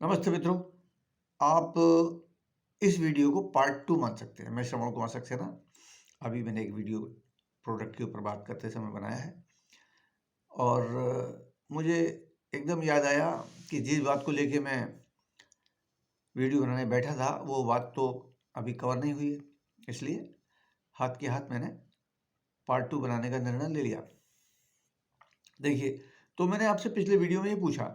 नमस्ते मित्रों। आप इस वीडियो को पार्ट 2 मान सकते हैं। मैं श्रवण कुमार सक्सेना। अभी मैंने एक वीडियो प्रोडक्ट के ऊपर बात करते समय बनाया है और मुझे एकदम याद आया कि जिस बात को लेके मैं वीडियो बनाने बैठा था वो बात तो अभी कवर नहीं हुई है, इसलिए हाथ के हाथ मैंने पार्ट 2 बनाने का निर्णय ले लिया। देखिए, तो मैंने आपसे पिछले वीडियो में ये पूछा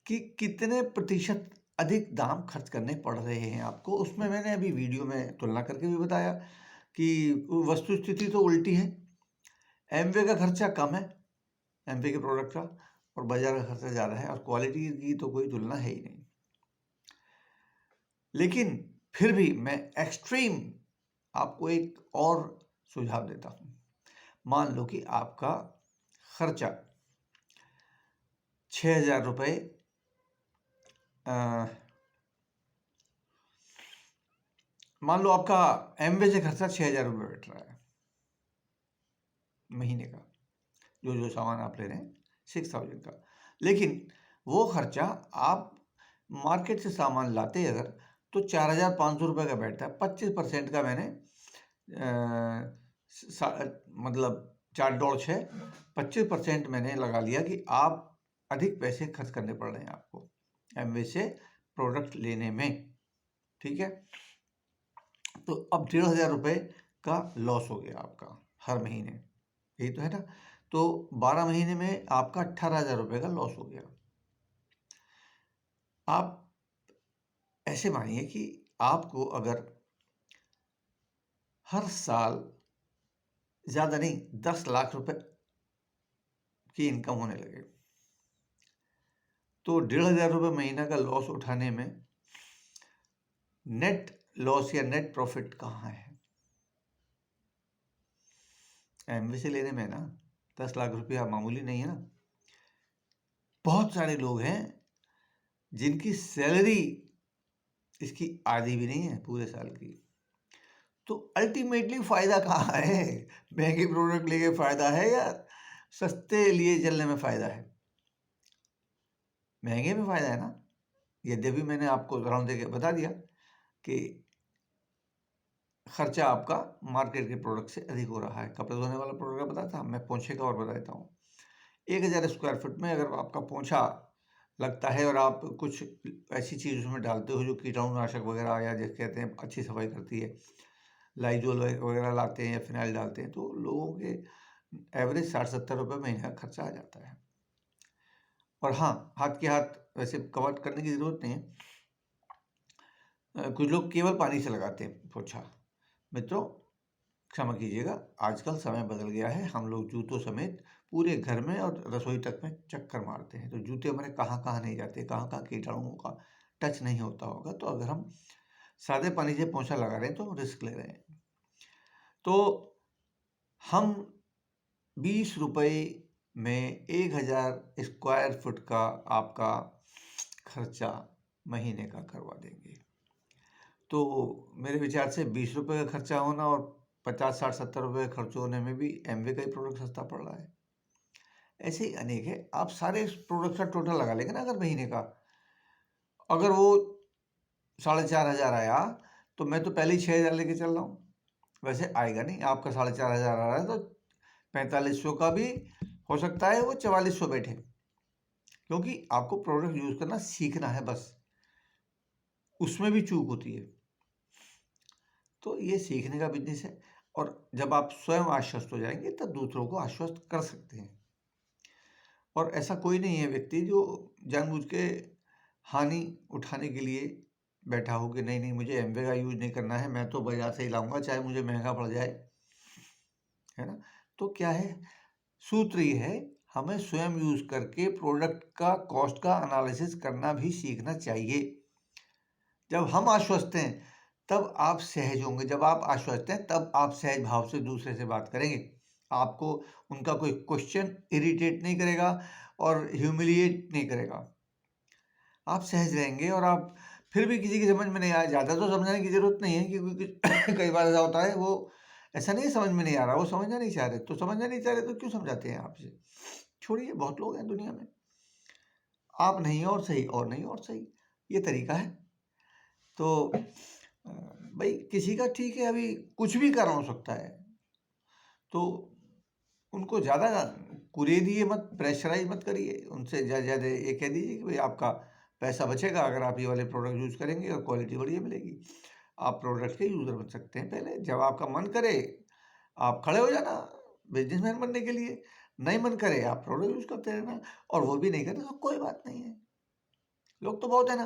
कि कितने प्रतिशत अधिक दाम खर्च करने पड़ रहे हैं आपको। उसमें मैंने अभी वीडियो में तुलना करके भी बताया कि वस्तु स्थिति तो उल्टी है। एमवे का खर्चा कम है, एमवे के प्रोडक्ट का, और बाजार का खर्चा ज़्यादा है, और क्वालिटी की तो कोई तुलना है ही नहीं। लेकिन फिर भी मैं एक्सट्रीम आपको एक और सुझाव देता हूँ। मान लो कि आपका खर्चा 6,000 रुपये मान लो आपका एमवे से खर्चा 6,000 रुपये बैठ रहा है महीने का, जो सामान आप ले रहे हैं 6,000 का। लेकिन वो खर्चा आप मार्केट से सामान लाते अगर तो 4,500 रुपये का बैठता है। 25% का मैंने मतलब 4.6 25% मैंने लगा लिया कि आप अधिक पैसे खर्च करने पड़ रहे हैं आपको एमवे से प्रोडक्ट लेने में। ठीक है, तो अब 1,500 रुपये का लॉस हो गया आपका हर महीने, यही तो है ना। तो 12 महीने में आपका 18,000 रुपये का लॉस हो गया। आप ऐसे मानिए कि आपको अगर हर साल ज़्यादा नहीं 10 लाख रुपए की इनकम होने लगे तो 1,500 रुपये महीना का लॉस उठाने में नेट लॉस या नेट प्रॉफिट कहाँ है? एमवे से लेने में ना 10 लाख रुपया मामूली नहीं है ना। बहुत सारे लोग हैं जिनकी सैलरी इसकी आधी भी नहीं है पूरे साल की। तो अल्टीमेटली फ़ायदा कहाँ है? महंगे प्रोडक्ट लेके फ़ायदा है या सस्ते लिए चलने में फ़ायदा है? महंगे में फ़ायदा है ना। यद्यपि मैंने आपको उदाहरण देके बता दिया कि खर्चा आपका मार्केट के प्रोडक्ट से अधिक हो रहा है। कपड़े धोने वाला प्रोडक्ट का बताया था, मैं पोंछे का और बता देता हूँ। 1,000 स्क्वायर फुट में अगर आपका पोंछा लगता है और आप कुछ ऐसी चीज़ उसमें डालते हो जो कीटाणुनाशक वगैरह या जैसे कहते हैं अच्छी सफाई करती है, लाइजोल वगैरह लाते हैं या फिनाइल डालते हैं, तो लोगों के एवरेज 60-70 रुपये महीने का खर्चा आ जाता है। और हाँ, हाथ के हाथ वैसे कवर करने की ज़रूरत नहीं है। कुछ लोग केवल पानी से लगाते हैं पोछा। मित्रों, क्षमा कीजिएगा, आजकल समय बदल गया है। हम लोग जूतों समेत पूरे घर में और रसोई तक में चक्कर मारते हैं, तो जूते हमारे कहाँ कहाँ नहीं जाते, कहाँ कहाँ कीटाणुओं का टच नहीं होता होगा। तो अगर हम सादे पानी से पोछा लगा रहे हैं तो रिस्क ले रहे हैं। तो हम 20 रुपये में 1,000 स्क्वायर फुट का आपका खर्चा महीने का करवा देंगे। तो मेरे विचार से 20 रुपये का खर्चा होना और 50, 60, 70 रुपये खर्च होने में भी एमवे का ही प्रोडक्ट सस्ता पड़ रहा है। ऐसे ही अनेक है। आप सारे प्रोडक्ट का टोटल लगा लेंगे ना अगर महीने का, अगर वो 4,500 आया तो मैं तो पहले ही 6,000 लेके चल रहा हूँ। वैसे आएगा नहीं, आपका 4,500 आ रहा है तो 4,500 का भी हो सकता है वो 4,400 बैठे, क्योंकि आपको प्रोडक्ट यूज़ करना सीखना है बस, उसमें भी चूक होती है। तो ये सीखने का बिजनेस है, और जब आप स्वयं आश्वस्त हो जाएंगे तब दूसरों को आश्वस्त कर सकते हैं। और ऐसा कोई नहीं है व्यक्ति जो जानबूझ के हानि उठाने के लिए बैठा हो कि नहीं नहीं मुझे एमवे का यूज नहीं करना है, मैं तो बाजार से ही लाऊंगा चाहे मुझे महंगा पड़ जाए, है ना। तो क्या है, सूत्र ये है, हमें स्वयं यूज करके प्रोडक्ट का कॉस्ट का एनालिसिस करना भी सीखना चाहिए। जब हम आश्वस्त हैं तब आप सहज होंगे, जब आप आश्वस्त हैं तब आप सहज भाव से दूसरे से बात करेंगे। आपको उनका कोई क्वेश्चन इरिटेट नहीं करेगा और ह्यूमिलिएट नहीं करेगा। आप सहज रहेंगे और आप फिर भी किसी की समझ में नहीं आया, ज़्यादा तो समझाने की ज़रूरत नहीं है, क्योंकि कई बार ऐसा होता है वो ऐसा नहीं समझ में नहीं आ रहा, वो समझना नहीं चाह रहे, तो समझना नहीं चाह रहे तो क्यों समझाते हैं आपसे? छोड़िए, बहुत लोग हैं दुनिया में, आप नहीं और सही और नहीं और सही। ये तरीका है। तो भाई किसी का ठीक है, अभी कुछ भी कारण हो सकता है, तो उनको ज़्यादा कुरेदिए मत, प्रेशराइज़ मत करिए। उनसे ज़्यादा ये कह दीजिए कि भाई आपका पैसा बचेगा अगर आप ये वाले प्रोडक्ट यूज़ करेंगे और क्वालिटी बढ़िया मिलेगी। आप प्रोडक्ट के यूज़र बन सकते हैं पहले, जब आपका मन करे आप खड़े हो जाना बिज़नेसमैन बनने के लिए, नहीं मन करे आप प्रोडक्ट यूज़ करते रहना, और वो भी नहीं करे तो कोई बात नहीं है, लोग तो बहुत है ना।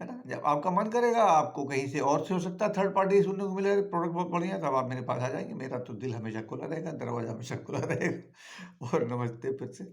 है ना? जब आपका मन करेगा, आपको कहीं से और से हो सकता है थर्ड पार्टी सुनने को मिले प्रोडक्ट बहुत बढ़िया है, तब आप मेरे पास आ जाएँगे। मेरा तो दिल हमेशा खुला रहेगा, दरवाज़ा हमेशा खुला रहेगा। और नमस्ते फिर से।